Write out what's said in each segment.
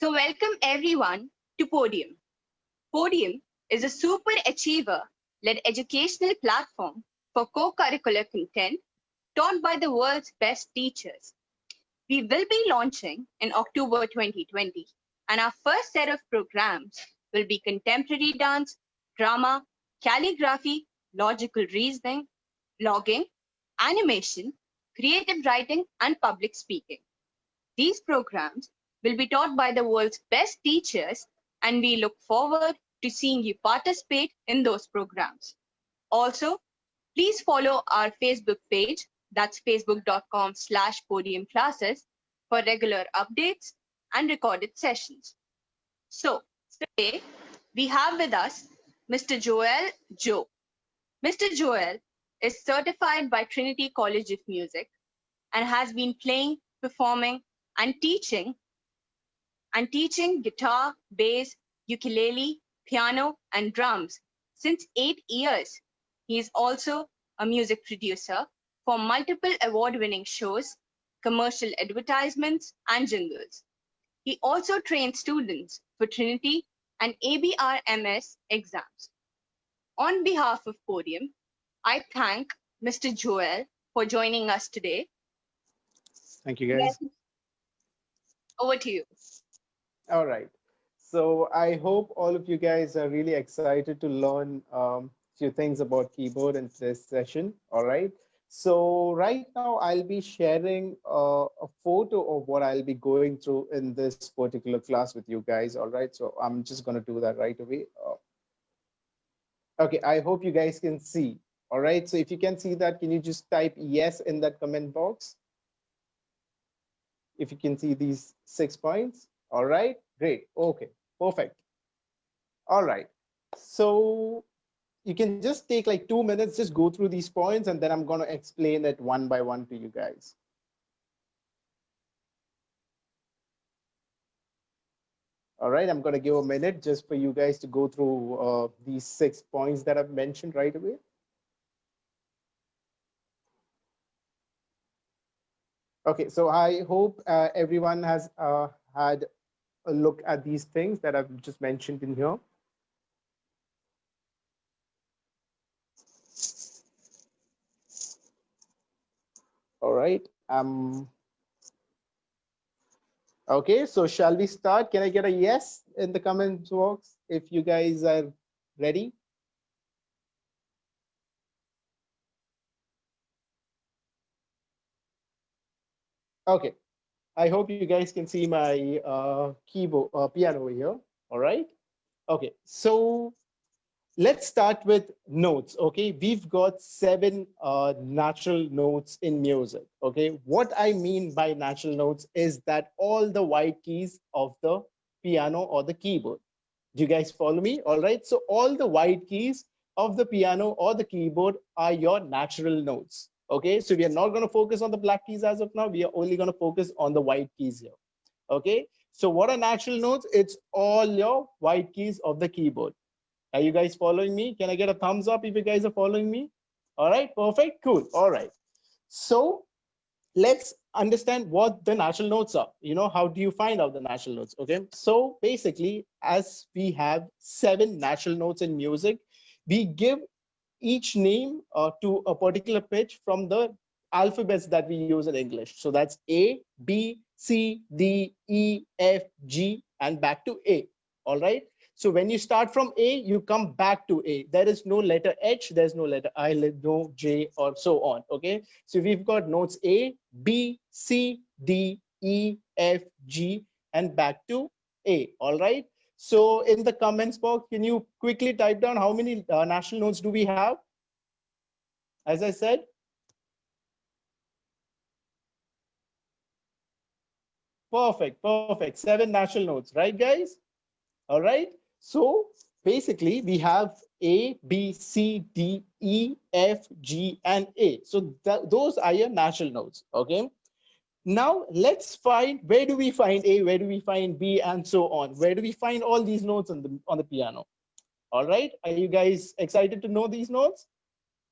So welcome everyone to Podium. Podium is a super achiever-led educational platform for co-curricular content taught by the world's best teachers. We will be launching in October 2020, and our first set of programs will be contemporary dance, drama, calligraphy, logical reasoning, blogging, animation, creative writing, and public speaking. These programs will be taught by the world's best teachers, and we look forward to seeing you participate in those programs. Also, please follow our Facebook page, that's facebook.com/podiumclasses, for regular updates and recorded sessions. So, today we have with us Mr. Joel Joe. Mr. Joel is certified by Trinity College of Music and has been playing, performing, and teaching guitar, bass, ukulele, piano, and drums since 8 years. He is also a music producer for multiple award-winning shows, commercial advertisements, and jingles. He also trains students for Trinity and ABRMS exams. On behalf of Podium, I thank Mr. Joel for joining us today. Thank you, guys. Over to you. All right. So I hope all of you guys are really excited to learn few things about keyboard in this session. All right. So right now I'll be sharing a photo of what I'll be going through in this particular class with you guys. All right. So I'm just going to do that right away. Okay. I hope you guys can see. All right. So if you can see that, can you just type yes in that comment box? If you can see these 6 points. All right, great. Okay, perfect. All right. So you can just take like 2 minutes, just go through these points, and then I'm going to explain it one by one to you guys. All right, I'm going to give a minute just for you guys to go through these 6 points that I've mentioned right away. Okay, so I hope everyone has had a look at these things that I've just mentioned in here. All right. Okay, so shall we start? Can I get a yes in the comment box if you guys are ready? Okay, I hope you guys can see my keyboard piano here. All right. Okay, so let's start with notes. Okay, we've got 7 natural notes in music. Okay, what I mean by natural notes is that all the white keys of the piano or the keyboard. Do you guys follow me? All right, so all the white keys of the piano or the keyboard are your natural notes. Okay, so we are not going to focus on the black keys as of now. We are only going to focus on the white keys here. Okay, so what are natural notes? It's all your white keys of the keyboard. Are you guys following me? Can I get a thumbs up if you guys are following me? All right, perfect, cool. All right, so let's understand what the natural notes are. You know, how do you find out the natural notes? Okay, so basically, as we have 7 natural notes in music, we give each name to a particular pitch from the alphabets that we use in English. So that's A, B, C, D, E, F, G, and back to A. All right. So when you start from A, you come back to A. There is no letter H, there's no letter I, no J, or so on. Okay. So we've got notes A, B, C, D, E, F, G, and back to A. All right. So in the comments box, can you quickly type down how many natural notes do we have? As I said, perfect. 7 natural notes, right, guys? All right. So basically, we have A, B, C, D, E, F, G, and A. So those are your natural notes. Okay. Now let's find, where do we find A, where do we find B, and so on. Where do we find all these notes on the piano? All right. Are you guys excited to know these notes?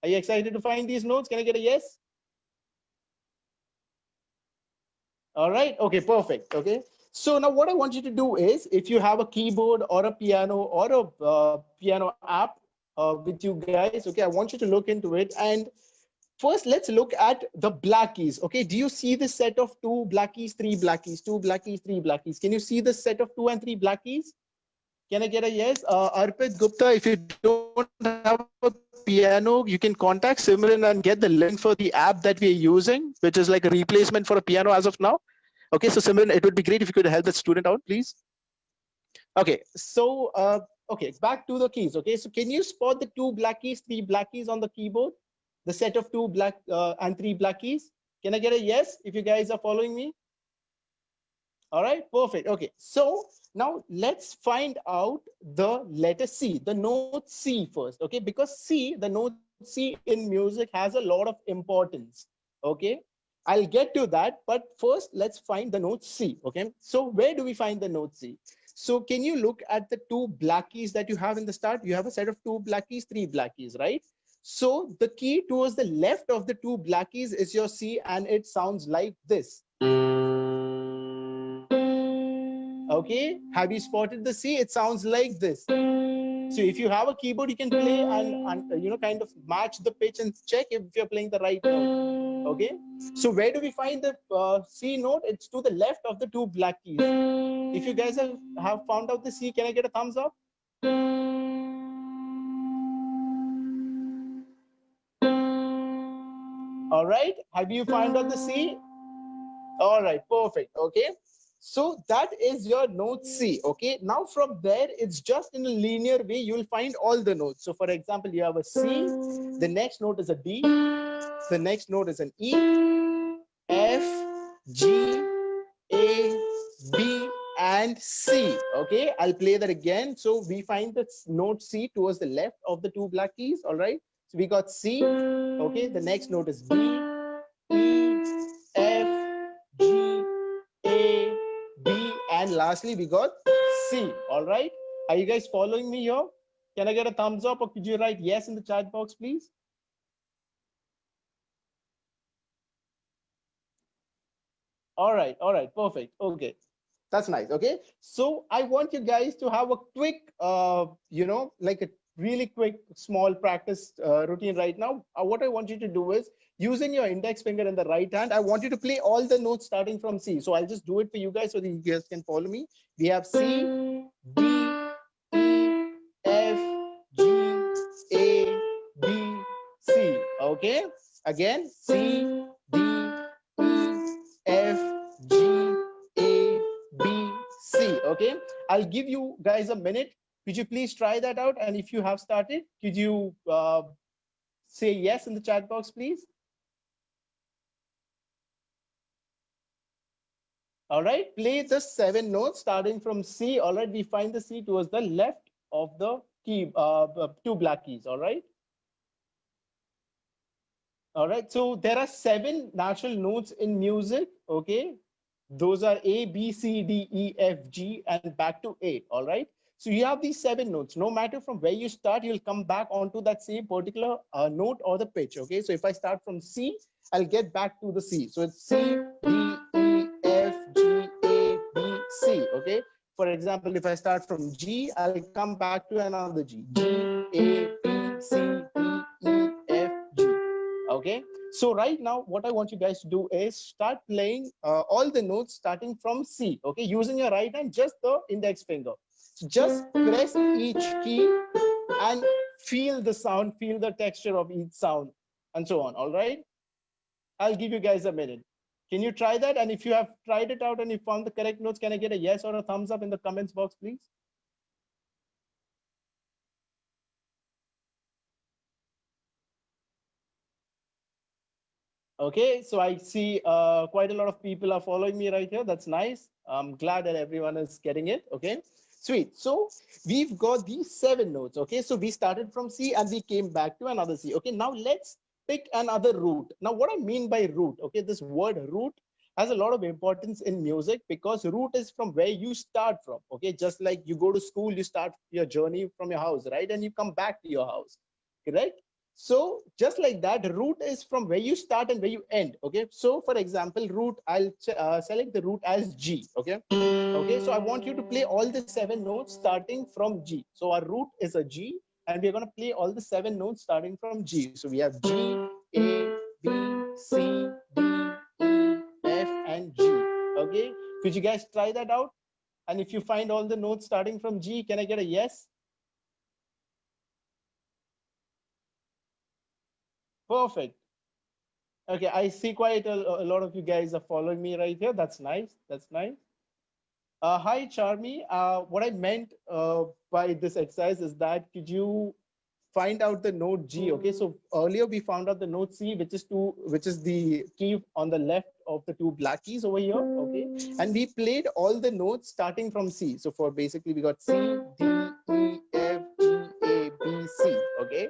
Are you excited to find these notes? Can I get a yes? All right. Okay, perfect. Okay. So now what I want you to do is, if you have a keyboard or a piano or a piano app with you guys, okay, I want you to look into it. And first, let's look at the black keys. Okay, do you see this set of 2 black keys, 3 black keys, 2 black keys, 3 black keys? Can you see the set of 2 and 3 black keys? Can I get a yes? Arpit Gupta, if you don't have a piano, you can contact Simran and get the link for the app that we are using, which is like a replacement for a piano as of now. Okay, so Simran, it would be great if you could help the student out, please. Okay, so okay, back to the keys. Okay, so can you spot the 2 black keys, 3 black keys on the keyboard? The set of 2 black and 3 black keys? Can I get a yes if you guys are following me? All right, perfect. Okay, so now let's find out the letter C, the note C first. Okay, because C, the note C in music has a lot of importance. Okay, I'll get to that, but first let's find the note C. Okay, so where do we find the note C? So can you look at the 2 black keys that you have in the start? You have a set of 2 black keys, 3 black keys, right? So the key towards the left of the 2 black keys is your C, and it sounds like this. Okay, have you spotted the C? It sounds like this. So if you have a keyboard, you can play and kind of match the pitch and check if you're playing the right note. Okay, so where do we find the C note? It's to the left of the 2 black keys. If you guys have found out the C, can I get a thumbs up? All right, have you found out the C? All right, perfect. Okay, so that is your note C. Okay, now from there, it's just in a linear way, you'll find all the notes. So for example, you have a C, the next note is a D, the next note is an E, F, G, A, B, and C. Okay, I'll play that again. So we find the note C towards the left of the 2 black keys. All right, so we got C. Okay, the next note is B, E, F, G, A, B, and lastly we got C. All right, are you guys following me here? Can I get a thumbs up, or could you write yes in the chat box, please? All right, perfect. Okay, that's nice. Okay, so I want you guys to have a quick like a really quick small practice routine right now. What I want you to do is, using your index finger in the right hand, I want you to play all the notes starting from C. So I'll just do it for you guys so that you guys can follow me. We have C, D, E, F, G, A, B, C. Okay, again, C, D, E, F, G, A, B, C. Okay, I'll give you guys a minute. Could you please try that out? And if you have started, could you say yes in the chat box, please? All right, play the 7 notes starting from C. All right, we find the C towards the left of the key, 2 black keys. All right. All right, so there are 7 natural notes in music. Okay, those are A, B, C, D, E, F, G, and back to 8. All right, so you have these 7 notes. No matter from where you start, you'll come back onto that same particular note or the pitch. Okay, so if I start from C, I'll get back to the C. So it's C, D, E, F, G, A, B, C. Okay, for example, if I start from G, I'll come back to another G. G, A, B, C, D, E, F, G. Okay, so right now what I want you guys to do is start playing all the notes starting from C. Okay, using your right hand, just the index finger. So just press each key and feel the sound, feel the texture of each sound, and so on. All right, I'll give you guys a minute. Can you try that? And if you have tried it out and you found the correct notes, can I get a yes or a thumbs up in the comments box, please? Okay, so I see quite a lot of people are following me right here. That's nice. I'm glad that everyone is getting it. Okay, sweet. So we've got these 7 notes. Okay, so we started from C and we came back to another C. Okay, now let's pick another root. Now, what I mean by root, okay, this word root has a lot of importance in music because root is from where you start from. Okay, just like you go to school, you start your journey from your house, right? And you come back to your house, correct? So just like that, root is from where you start and where you end. Okay. So for example, root, I'll select the root as G. Okay. Okay. So I want you to play all the 7 notes starting from G. So our root is a G, and we're going to play all the 7 notes starting from G. So we have G, A, B, C, D, E, F, and G. Okay. Could you guys try that out? And if you find all the notes starting from G, can I get a yes? Perfect. Okay, I see quite a lot of you guys are following me right here. That's nice. That's nice. Hi, Charmy. What I meant by this exercise is that could you find out the note G? Okay, so earlier we found out the note C, which is the key on the left of the 2 black keys over here. Okay, and we played all the notes starting from C. So for basically we got C, D, E, F, G, A, B, C. Okay.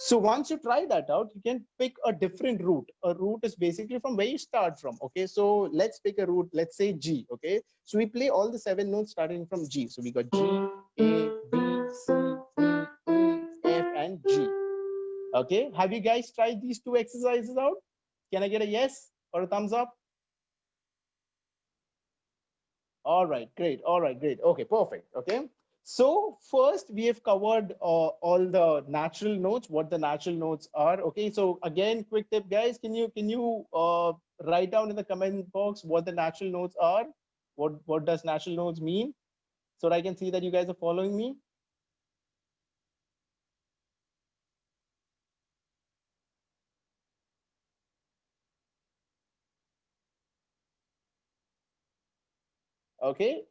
So once you try that out, you can pick a different route. A route is basically from where you start from. Okay, so let's pick a route. Let's say G. Okay, so we play all the 7 notes starting from G. So we got G, A, B, C, D, E, F, and G. Okay, have you guys tried these 2 exercises out? Can I get a yes or a thumbs up? All right, great. All right, great. Okay, perfect. Okay. So first we have covered all the natural notes, what the natural notes are. Okay. So again, quick tip, guys. Can you write down in the comment box what the natural notes are? What does natural notes mean? So that I can see that you guys are following me. Okay.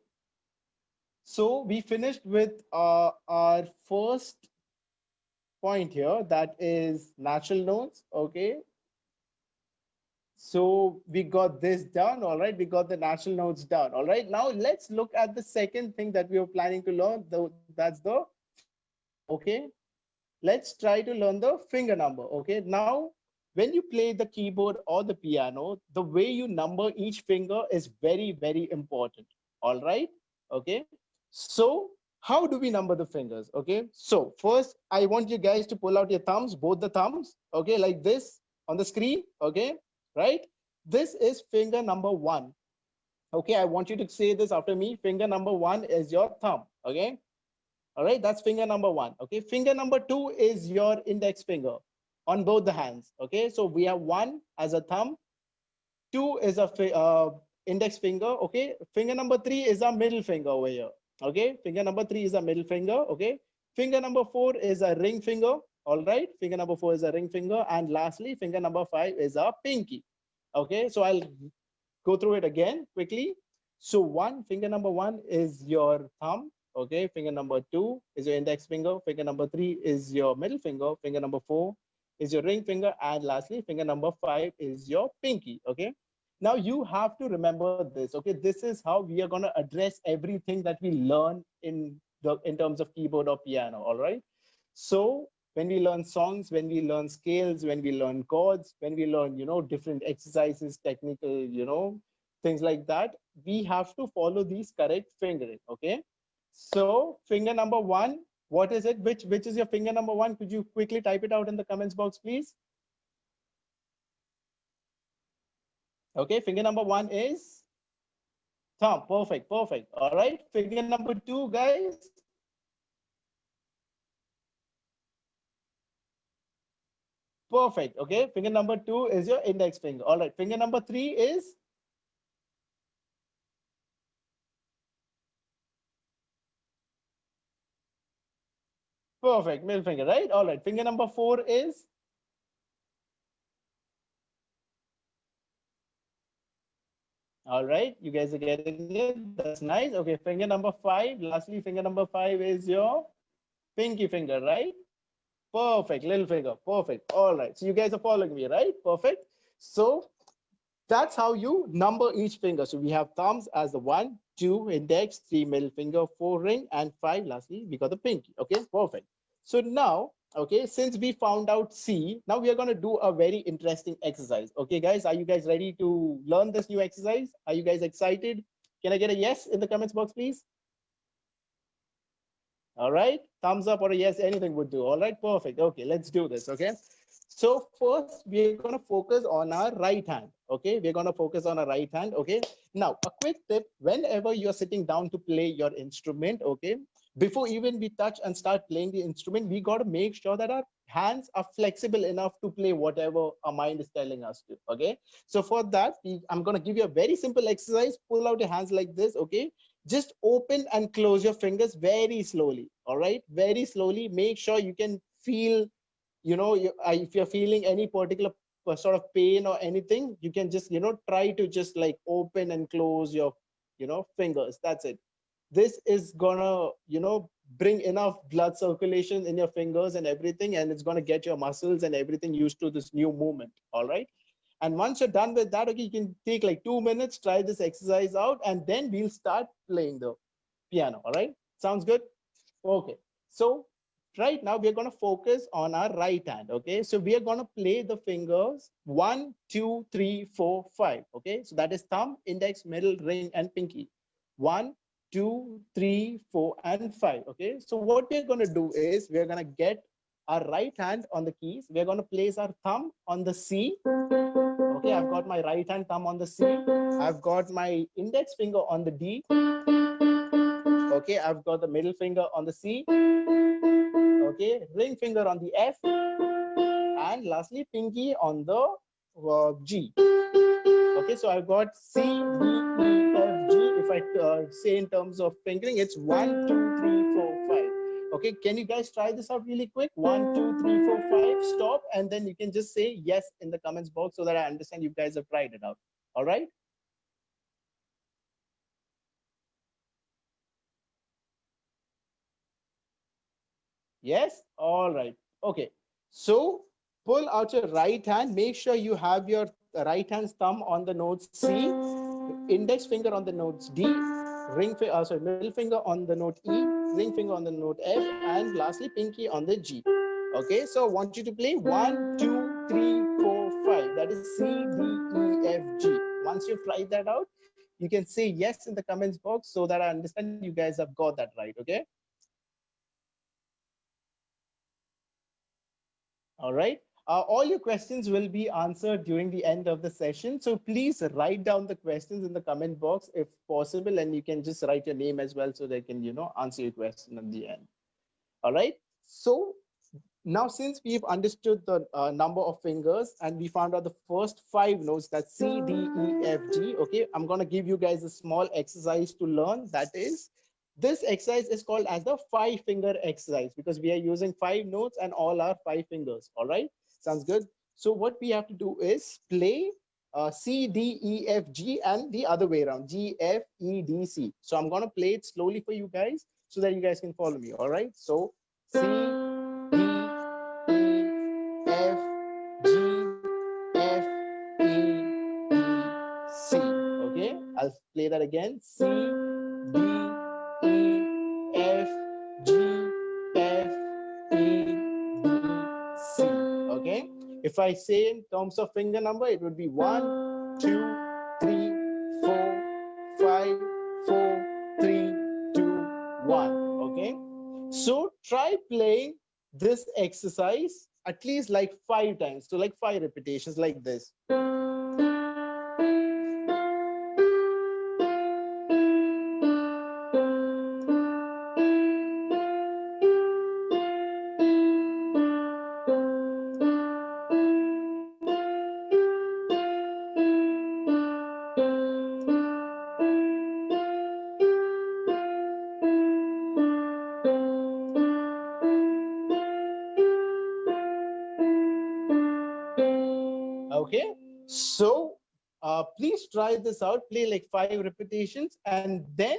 So we finished with our first point here, that is natural notes. Okay. So we got this done. All right. We got the natural notes done. All right. Now let's look at the second thing that we were planning to learn. That's the finger number. Okay. Let's try to learn the finger number. Okay. Now, when you play the keyboard or the piano, the way you number each finger is very, very important. All right. Okay. So how do we number the fingers? Okay. So first, I want you guys to pull out your thumbs, both the thumbs. Okay. Like this on the screen. Okay. Right. This is finger number 1. Okay. I want you to say this after me. Finger number 1 is your thumb. Okay. All right, that's finger number 1. Okay, finger number 2 is your index finger on both the hands. Okay, so we have 1 as a thumb, 2 is a index finger. Okay, finger number 3 is a middle finger over here. Okay, finger number 3 is a middle finger. Okay, finger number 4 is a ring finger. All right, finger number 4 is a ring finger, and lastly, finger number 5 is a pinky. Okay, so I'll go through it again quickly. So finger number 1 is your thumb. Okay, finger number 2 is your index finger. Finger number 3 is your middle finger. Finger number 4 is your ring finger. And lastly, finger number 5 is your pinky. Okay. Now you have to remember this. Okay, this is how we are going to address everything that we learn in terms of keyboard or piano. All right. So when we learn songs, when we learn scales, when we learn chords, when we learn, different exercises, technical, things like that, we have to follow these correct fingering. Okay. So finger number 1, what is it? Which is your finger number 1? Could you quickly type it out in the comments box, please? Okay, finger number 1 is thumb. Perfect, perfect. All right, finger number 2, guys. Perfect. Okay, finger number 2 is your index finger. All right, finger number 3 is perfect, middle finger, right? All right, finger number 4 is all right. You guys are getting it. That's nice. Okay, finger number 5. Lastly, finger number 5 is your pinky finger, right? Perfect, little finger. Perfect. All right. So you guys are following me, right? Perfect. So that's how you number each finger. So we have thumbs as the 1, 2, index, 3, middle finger, 4, ring, and 5. Lastly, we got the pinky. Okay, perfect. So now, okay, since we found out C, now we are going to do a very interesting exercise. Okay, guys, are you guys ready to learn this new exercise? Are you guys excited? Can I get a yes in the comments box, please? All right, thumbs up or a yes, anything would do. All right, perfect. Okay, let's do this. Okay, so first we're going to focus on our right hand. Okay, we're going to focus on our right hand. Okay, now a quick tip: whenever you're sitting down to play your instrument, okay, before even we touch and start playing the instrument, we got to make sure that our hands are flexible enough to play whatever our mind is telling us to. Okay, so for that, I'm going to give you a very simple exercise. Pull out your hands like this. Okay, just open and close your fingers very slowly. All right, very slowly. Make sure you can feel, if you're feeling any particular sort of pain or anything, you can just, try to just like open and close your, fingers. That's it. This is gonna, bring enough blood circulation in your fingers and everything, and it's gonna get your muscles and everything used to this new movement. All right. And once you're done with that, okay, you can take like 2 minutes, try this exercise out, and then we'll start playing the piano. All right. Sounds good? Okay. So right now we're going to focus on our right hand. Okay, so we are going to play the fingers 1 2 3 4 5. Okay, so that is thumb, index, middle, ring, and pinky. 1 2 3 4 and 5. Okay, so what we're going to do is we're going to get our right hand on the keys. We're going to place our thumb on the C. Okay, I've got my right hand thumb on the C. I've got my index finger on the D. Okay, I've got the middle finger on the C. Okay, ring finger on the F, and lastly pinky on the G. Okay, so I've got C, D, E, F, G. If I say in terms of fingering, it's 1 2 3 4 5. Okay, can you guys try this out really quick? 1 2 3 4 5. Stop, and then you can just say yes in the comments box so that I understand you guys have tried it out. All right. Yes? All right. Okay. So pull out your right hand. Make sure you have your right hand's thumb on the notes C, index finger on the notes D, middle finger on the note E, ring finger on the note F, and lastly pinky on the G. Okay, so I want you to play 1 2 3 4 5. That is C, D, E, F, G. Once you've tried that out, you can say yes in the comments box so that I understand you guys have got that right. Okay. All right. All your questions will be answered during the end of the session. So please write down the questions in the comment box if possible, and you can just write your name as well so they can, answer your question at the end. All right. So now, since we've understood the number of fingers and we found out the first 5 notes, that's C, D, E, F, G. Okay, I'm going to give you guys a small exercise to learn. That is, this exercise is called as the 5-finger exercise because we are using 5 notes and all our 5 fingers. All right, sounds good. So what we have to do is play C, D, E, F, G, and the other way around, G, F, E, D, C. So I'm going to play it slowly for you guys so that you guys can follow me. All right, so C, D, F, G, F, E, D, C. Okay, I'll play that again. C, D, E, F, G, F, E, D, C. Okay, if I say in terms of finger number, it would be 1 2 3 4 5 4 3 2 1. Okay, so try playing this exercise at least like 5 times. So like 5 repetitions like this. Okay, so please try this out. Play like 5 repetitions, and then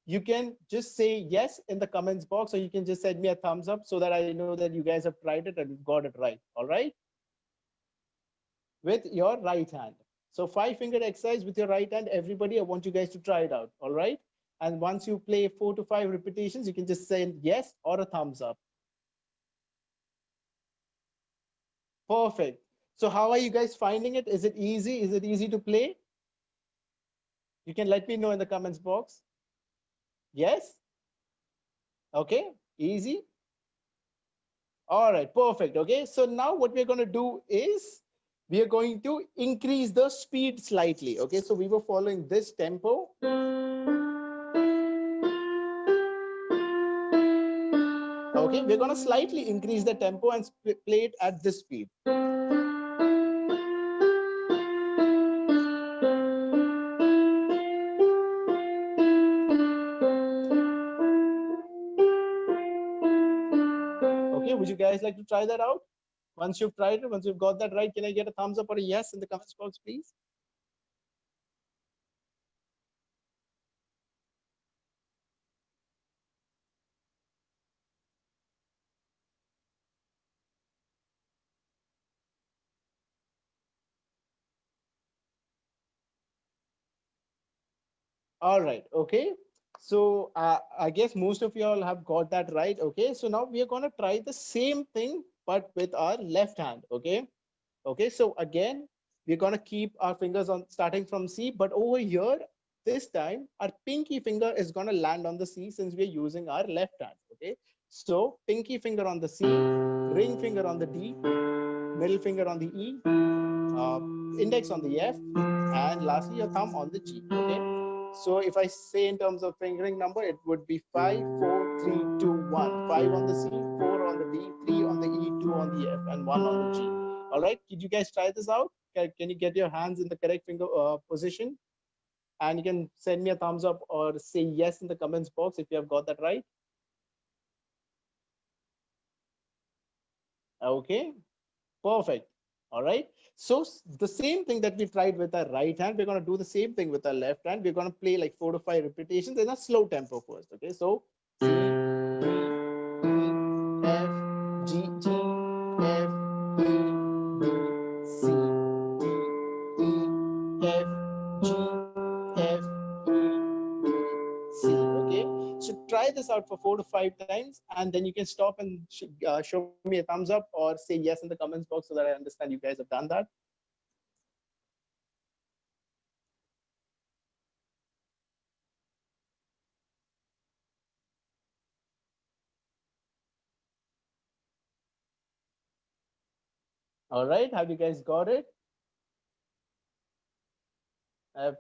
you can just say yes in the comments box, or you can just send me a thumbs up so that I know that you guys have tried it and got it right. All right, with your right hand. So 5-finger exercise with your right hand. Everybody, I want you guys to try it out. All right, and once you play 4 to 5 repetitions, you can just send yes or a thumbs up. Perfect. So how are you guys finding it? Is it easy? Is it easy to play? You can let me know in the comments box. Yes? Okay, Easy? All right, perfect. Okay, so now what we're going to do is we are going to increase the speed slightly. Okay, so we were following this tempo. Okay, we're going to slightly increase the tempo and play it at this speed. Okay, would you guys like to try that out? Once you've tried it, once you've got that right, can I get a thumbs up or a yes in the comments box, please? All right, okay. So I guess most of you all have got that right. Okay, so now we are going to try the same thing, but with our left hand. Okay, okay. So again, we're going to keep our fingers on starting from C, but over here, this time, our pinky finger is going to land on the C since we're using our left hand. Okay, so pinky finger on the C, ring finger on the D, middle finger on the E, index on the F, and lastly your thumb on the G. Okay, so if I say in terms of fingering number, it would be 5, 4, 3, 2, 1. 5 on the C, 4 on the D, 3 on the E, 2 on the F, and 1 on the G. All right, did you guys try this out? Can you get your hands in the correct finger position? And you can send me a thumbs up or say yes in the comments box if you have got that right. Okay, perfect. All right. So the same thing that we tried with our right hand, we're going to do the same thing with our left hand. We're going to play like 4 to 5 repetitions in a slow tempo first. Okay. So C, D, E, F, G, G, F, E, D, C, D, E, F, G, F, E, D, C. Okay. So try this out for 4 to 5 times, and then you can stop and show me a thumbs up or say yes in the comments box so that I understand you guys have done that. All right, have you guys got it? Uh,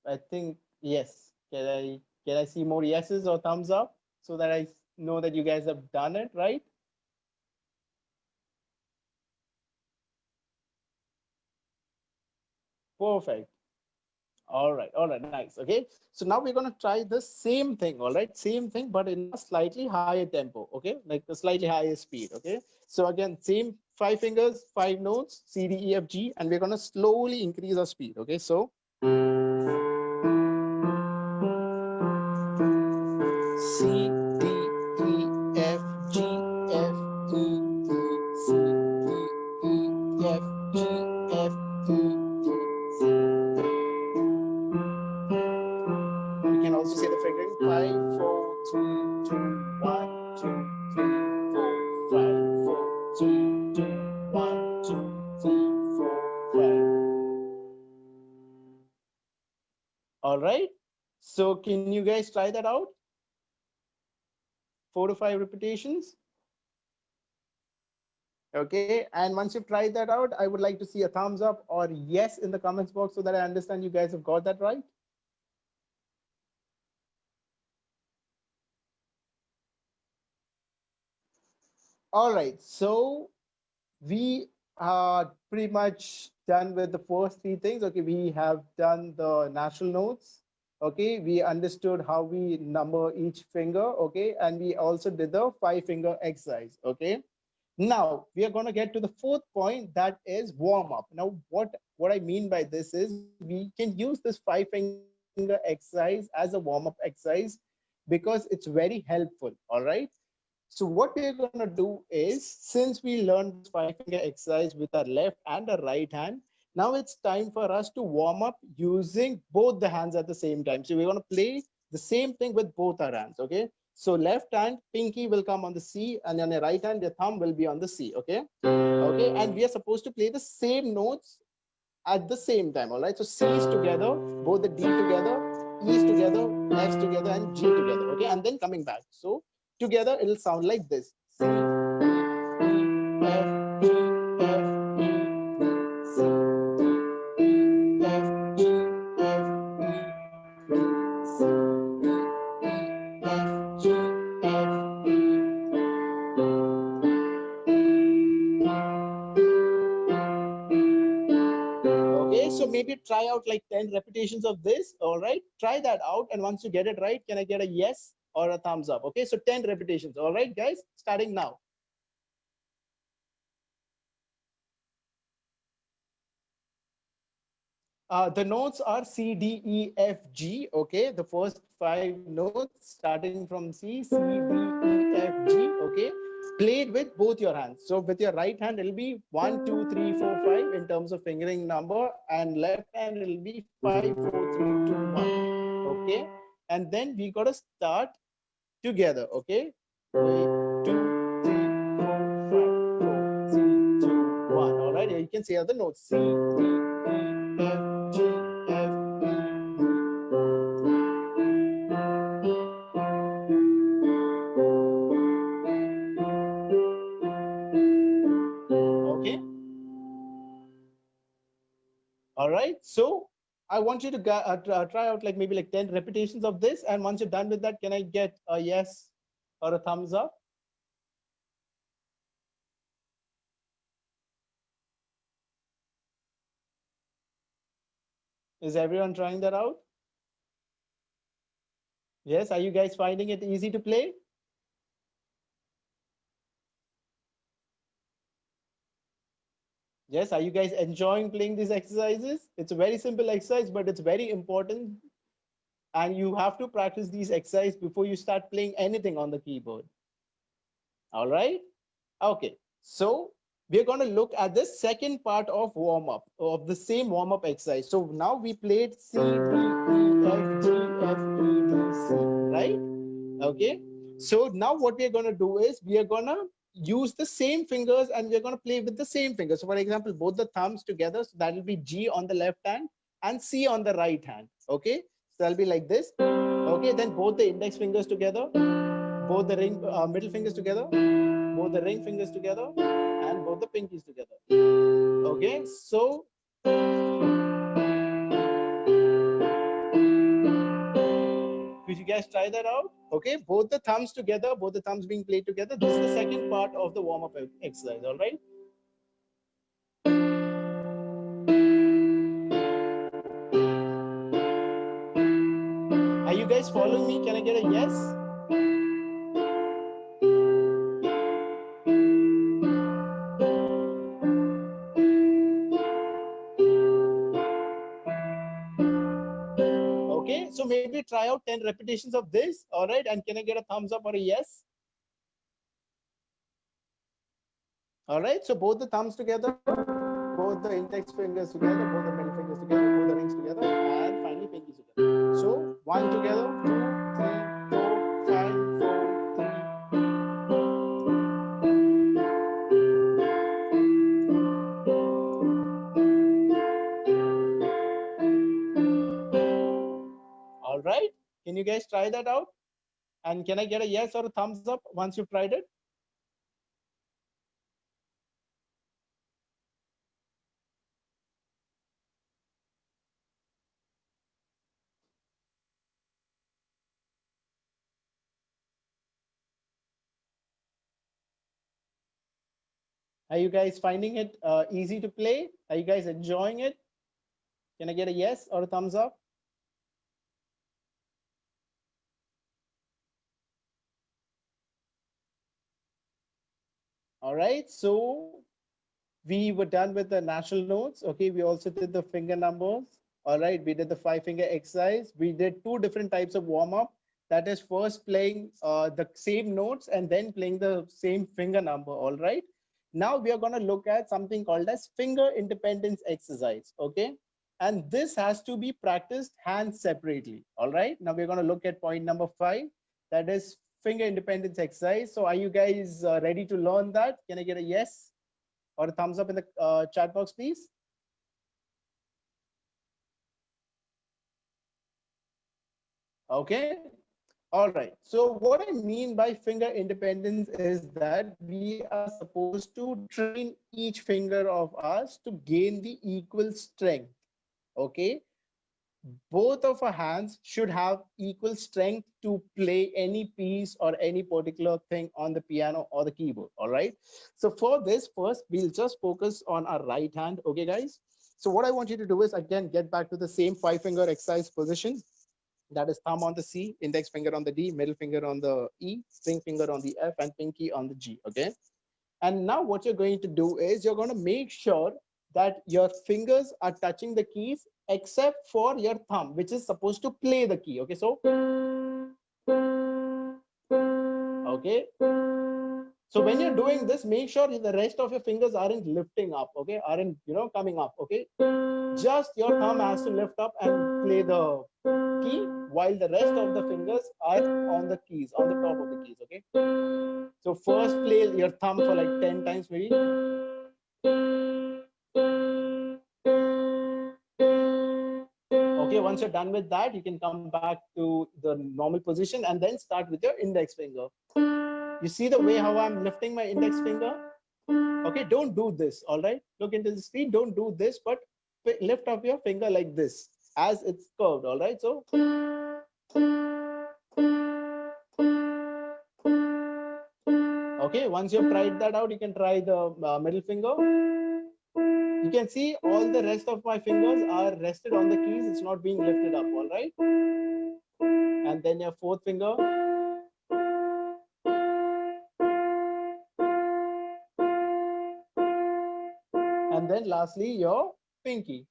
I think yes. Can I see more yeses or thumbs up so that I know that you guys have done it right? Perfect. All right, nice. Okay, so now we're gonna try the same thing. All right, same thing, but in a slightly higher tempo. Okay, like a slightly higher speed. Okay, so again, same 5 fingers, 5 notes, C, D, E, F, G, and we're gonna slowly increase our speed. Okay, so C, D, E, F, G, F, E, D, C, D, E, F, G, F, E, D, C. You can also say the fingering 5, 4, 3, 2, 1, 2, 3, 4, 5, 4, 3, 2, 1, 2, 3, 4, 5. All right. So can you guys try that out? 4 to 5 repetitions. Okay, and once you've tried that out, I would like to see a thumbs up or yes in the comments box so that I understand you guys have got that right. All right, so we are pretty much done with the first 3 things. Okay, we have done the natural notes. Okay, we understood how we number each finger. Okay, and we also did the 5-finger exercise. Okay, now we are going to get to the 4th point, that is warm up. Now what I mean by this is we can use this 5-finger exercise as a warm up exercise because it's very helpful. All right, so what we're going to do is, since we learned this 5-finger exercise with our left and our right hand, now it's time for us to warm up using both the hands at the same time. So we're going to play the same thing with both our hands. Okay, so left hand pinky will come on the C, and on the right hand your thumb will be on the C. Okay, okay, and we are supposed to play the same notes at the same time. All right, so C's together, both the D together, E's together, F's together, and G together. Okay, and then coming back. So together, it'll sound like this. C, D, E, F, G, F, E, D, C, D, E, F, G, F, E, D, C, D, E, F, G, F, E, Okay, so maybe try out like 10 repetitions of this. All right, try that out. And once you get it right, can I get a yes or a thumbs up? Okay, so 10 repetitions. All right, guys, starting now. The notes are C, D, E, F, G. Okay, the first 5 notes starting from C, C, D, E, F, G. Okay, played with both your hands. So with your right hand, it'll be 1, 2, 3, 4, 5 in terms of fingering number, and left hand it'll be 5, 4, 3, 2, 1. Okay, and then we gotta start together. Okay, 2, 3, 4, 5, 4, 3, 2, 1. All right, you can see other notes: C, D, E, F, G, F, E, D. Okay. All right. So I want you to try out like maybe like 10 repetitions of this. And once you're done with that, can I get a yes or a thumbs up? Is everyone trying that out? Yes. Are you guys finding it easy to play? Yes. Are you guys enjoying playing these exercises? It's a very simple exercise, but it's very important. And you have to practice these exercises before you start playing anything on the keyboard. All right. Okay. So we're going to look at the second part of warm up, of the same warm up exercise. So now we played C, D, E, F, G, F, E, D, C, right? Okay. So now what we're going to do is we are going to use the same fingers and we're going to play with the same fingers. So for example, both the thumbs together. So that will be G on the left hand and C on the right hand. Okay. So that'll be like this. Okay. Then both the index fingers together, both the middle fingers together, both the ring fingers together, and both the pinkies together. Okay, so could you guys try that out? Okay, both the thumbs together, both the thumbs being played together. This is the second part of the warm-up exercise. All right. Are you guys following me? Can I get a yes? Okay, so maybe try out 10 repetitions of this. All right, and can I get a thumbs up or a yes? All right, so both the thumbs together, both the index fingers together, both the middle fingers together, both the rings together, and finally pinkies together. So 1 together, 2, 3, 4, 5, 4, 3. All right, can you guys try that out? And can I get a yes or a thumbs up once you've tried it? Are you guys finding it easy to play? Are you guys enjoying it? Can I get a yes or a thumbs up? All right, so we were done with the national notes. Okay, we also did the finger numbers. All right, we did the 5-finger exercise. We did 2 different types of warm-up. That is first playing the same notes and then playing the same finger number. All right. Now we are going to look at something called as finger independence exercise. Okay. And this has to be practiced hands separately. All right. Now we're going to look at point number 5. That is finger independence exercise. So are you guys ready to learn that? Can I get a yes or a thumbs up in the chat box, please? Okay. All right. So what I mean by finger independence is that we are supposed to train each finger of us to gain the equal strength. Okay. Both of our hands should have equal strength to play any piece or any particular thing on the piano or the keyboard. All right. So for this, first, we'll just focus on our right hand. Okay, guys. So what I want you to do is, again, get back to the same 5-finger exercise position. That is thumb on the C, index finger on the D, middle finger on the E, ring finger on the F, and pinky on the G. Okay. And now what you're going to do is you're going to make sure that your fingers are touching the keys except for your thumb, which is supposed to play the key. Okay. So, okay. So when you're doing this, make sure the rest of your fingers aren't lifting up. Okay. Aren't, coming up. Okay. Just your thumb has to lift up and play the key while the rest of the fingers are on the keys, on the top of the keys. Okay. So first play your thumb for like 10 times maybe. Okay, once you're done with that, you can come back to the normal position and then start with your index finger. You see the way how I'm lifting my index finger? Okay, don't do this, all right? Look into the screen, don't do this, but lift up your finger like this as it's curved, all right? So, okay, once you've tried that out, you can try the middle finger. You can see all the rest of my fingers are rested on the keys. It's not being lifted up, all right? And then your fourth finger. And then lastly, your pinky.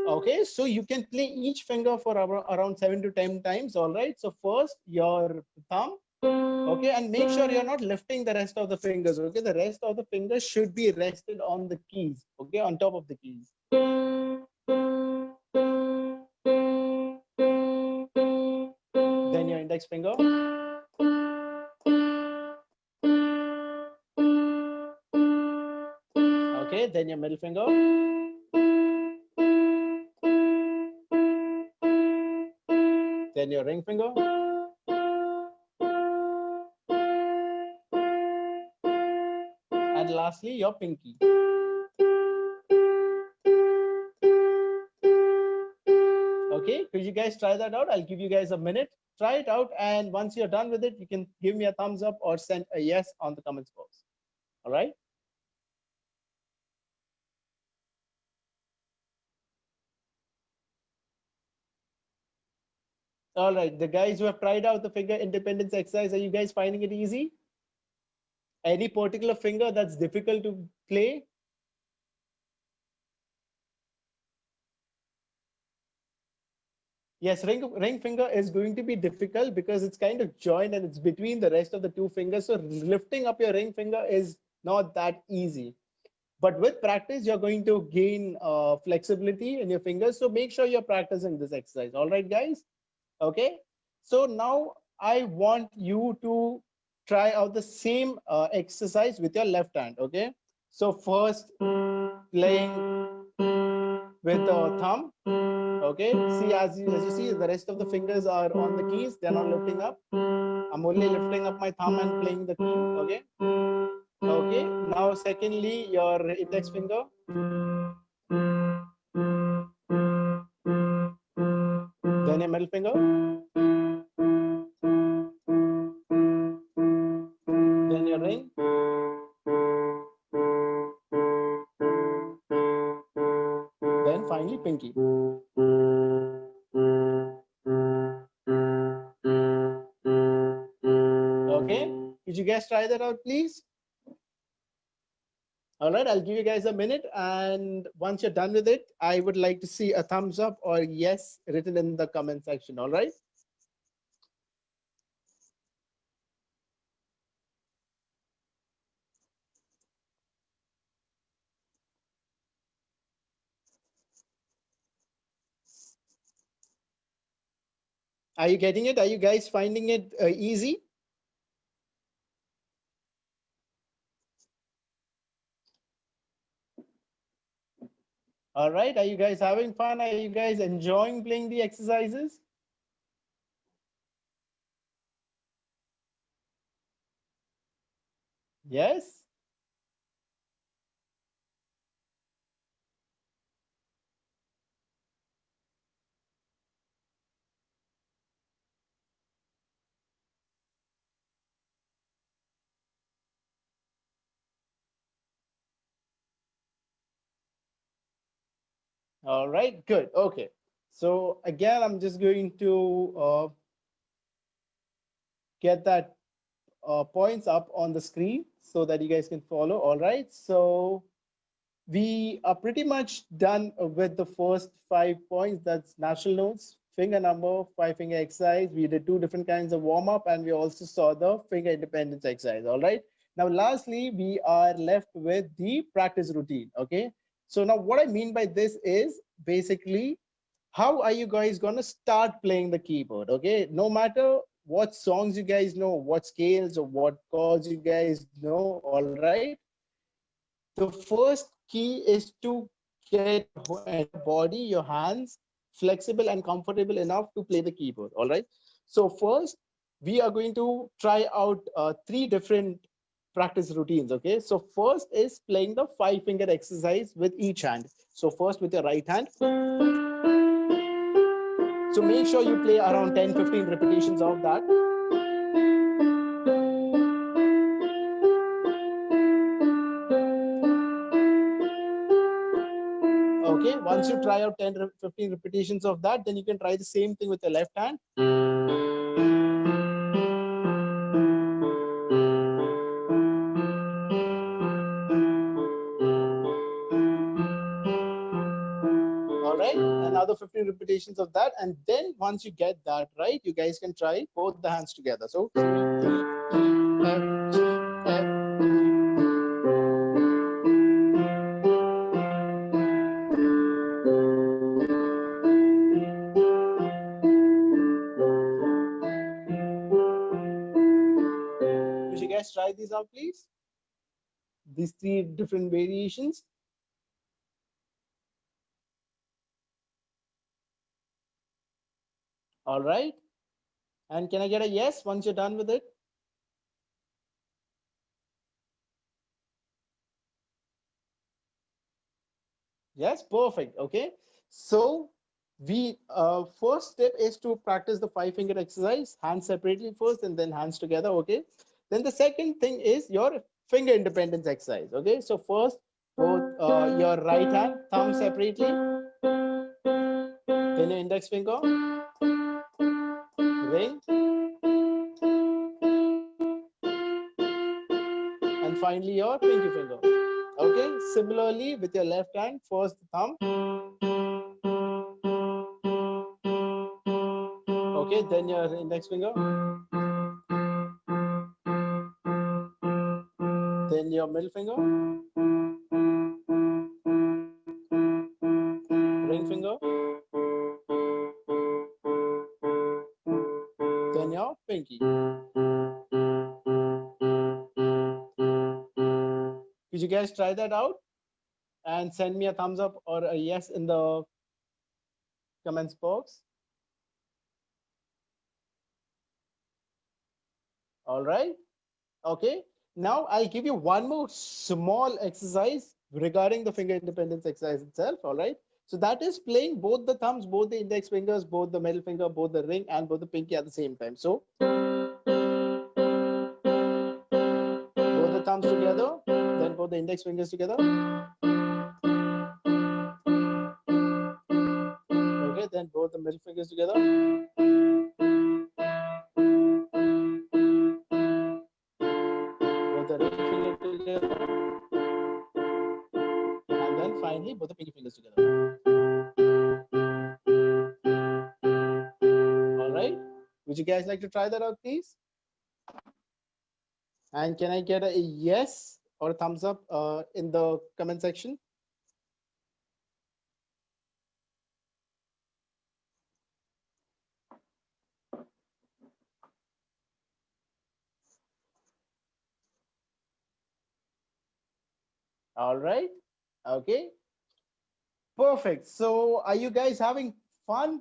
Okay, so you can play each finger for around 7 to 10 times, all right? So first, your thumb, okay, and make sure you're not lifting the rest of the fingers, okay? The rest of the fingers should be rested on the keys, okay, on top of the keys. Then your index finger. Okay, then your middle finger. Then your ring finger. And lastly, your pinky. Okay, could you guys try that out? I'll give you guys a minute. Try it out. And once you're done with it, you can give me a thumbs up or send a yes on the comments box. All right. All right. The guys who have tried out the finger independence exercise, are you guys finding it easy? Any particular finger that's difficult to play? Yes, ring finger is going to be difficult because it's kind of joined and it's between the rest of the two fingers. So lifting up your ring finger is not that easy. But with practice, you're going to gain flexibility in your fingers. So make sure you're practicing this exercise. All right, guys? Okay. So now I want you to try out the same exercise with your left hand. Okay. So first playing with the thumb. Okay. See, as you see, the rest of the fingers are on the keys. They're not lifting up. I'm only lifting up my thumb and playing the key. Okay. Okay. Now, secondly, your index finger. Then your middle finger. Then your ring. Then finally pinky. Okay, could you guys try that out, please? All right, I'll give you guys a minute, and once you're done with it, I would like to see a thumbs up or yes written in the comment section. All right. Are you getting it? Are you guys finding it easy? All right. Are you guys having fun? Are you guys enjoying playing the exercises? Yes. All right. Good. Okay. So again, I'm just going to get that points up on the screen so that you guys can follow. All right. So we are pretty much done with the first 5 points. That's natural notes, finger number, 5 finger exercise. We did two different kinds of warm up, and we also saw the finger independence exercise. All right. Now, lastly, we are left with the practice routine. Okay. So now what I mean by this is basically how are you guys going to start playing the keyboard? Okay. No matter what songs you guys know, what scales or what chords you guys know. All right. The first key is to get your body, your hands flexible and comfortable enough to play the keyboard. All right. So first, we are going to try out three different practice routines. Okay. So first is playing the 5 finger exercise with each hand. So first with your right hand. So make sure you play around 10-15 repetitions of that. Okay, once you try out 10-15 repetitions of that, then you can try the same thing with the left hand. All right, another 15 repetitions of that. And then once you get that right, you guys can try both the hands together. So C, D, E, F, G, F. Could you guys try these out, please? These three different variations. All right. And can I get a yes once you're done with it? Yes, perfect. Okay. So we first step is to practice the 5 finger exercise, hands separately first and then hands together. Okay. Then the second thing is your finger independence exercise. Okay. So first, both your right hand, thumb separately, then your index finger, ring, and finally your pinky finger. Okay. Similarly, with your left hand, first the thumb. Okay. Then your index finger. Then your middle finger, ring finger, then your pinky. Could you guys try that out and send me a thumbs up or a yes in the comments box? All right. Okay. Now I'll give you one more small exercise regarding the finger independence exercise itself. All right. So that is playing both the thumbs, both the index fingers, both the middle finger, both the ring, and both the pinky at the same time. So both the thumbs together, then both the index fingers together. Okay, then both the middle fingers together. Both the ring finger together. And then finally both the pinky fingers together. All right. Would you guys like to try that out, please? And can I get a yes or a thumbs up in the comment section? All right. Okay. Perfect. So are you guys having fun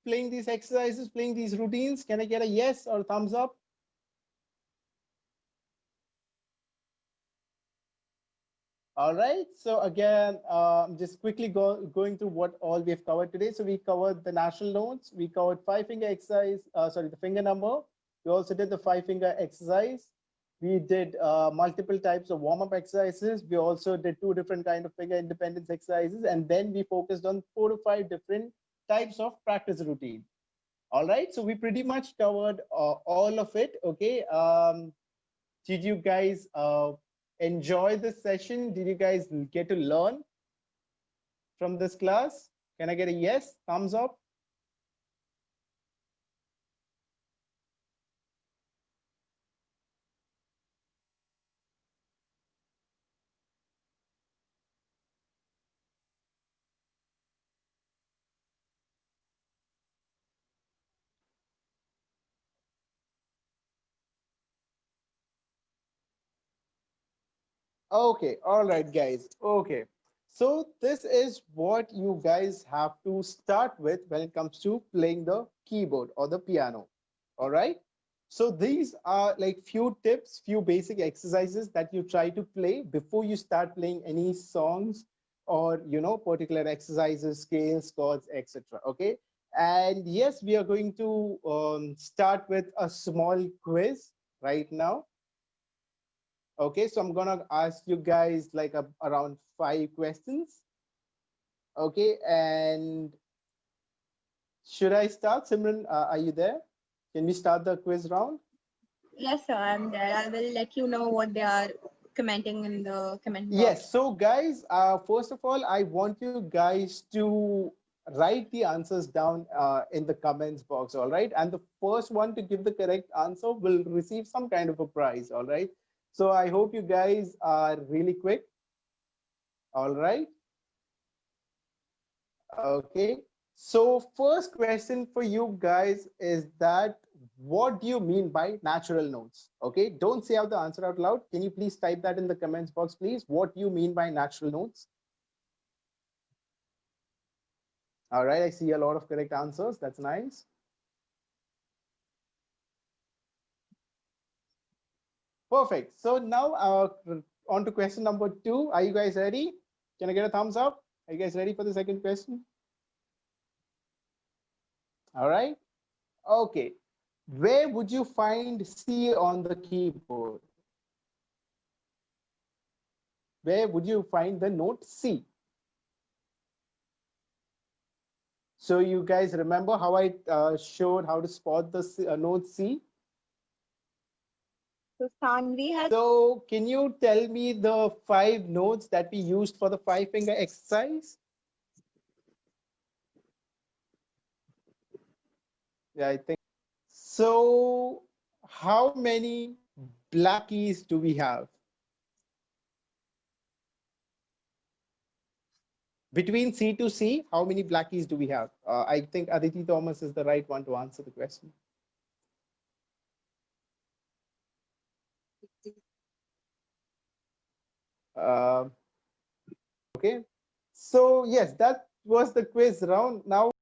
playing these exercises, playing these routines? Can I get a yes or a thumbs up? All right. So again, just quickly going through what all we have covered today. So we covered the national notes. We covered five finger exercise. Sorry, the finger number. We also did the five finger exercise. We did multiple types of warm up exercises. We also did two different kind of finger independence exercises, and then we focused on 4 to 5 different types of practice routine. All right. So we pretty much covered all of it. Okay. Did you guys enjoy this session? Did you guys get to learn from this class? Can I get a yes, thumbs up? Okay, all right, guys. Okay, so this is what you guys have to start with when it comes to playing the keyboard or the piano. All right. So these are like few tips, few basic exercises that you try to play before you start playing any songs or particular exercises, scales, chords, etc. Okay. And yes, we are going to start with a small quiz right now. Okay, so I'm gonna ask you guys like around 5 questions. Okay, and should I start? Simran, are you there? Can we start the quiz round? Yes, sir, I'm there. I will let you know what they are commenting in the comment Yes. box. So, guys, first of all, I want you guys to write the answers down in the comments box. All right, and the first one to give the correct answer will receive some kind of a prize. All right. So, I hope you guys are really quick. All right. Okay. So first question for you guys is that what do you mean by natural notes? Okay. Don't say out the answer out loud. Can you please type that in the comments box, please? What do you mean by natural notes? All right. I see a lot of correct answers. That's nice. Perfect. So now on to question number 2. Are you guys ready? Can I get a thumbs up? Are you guys ready for the second question? All right. Okay. Where would you find C on the keyboard? Where would you find the note C? So you guys remember how I showed how to spot the note C? So Sanvi has So can you tell me the 5 notes that we used for the five finger exercise? Yeah, I think. So how many black keys do we have? Between C to C, how many black keys do we have? I think Aditi Thomas is the right one to answer the question. Uh, okay. So yes, that was the quiz round. Now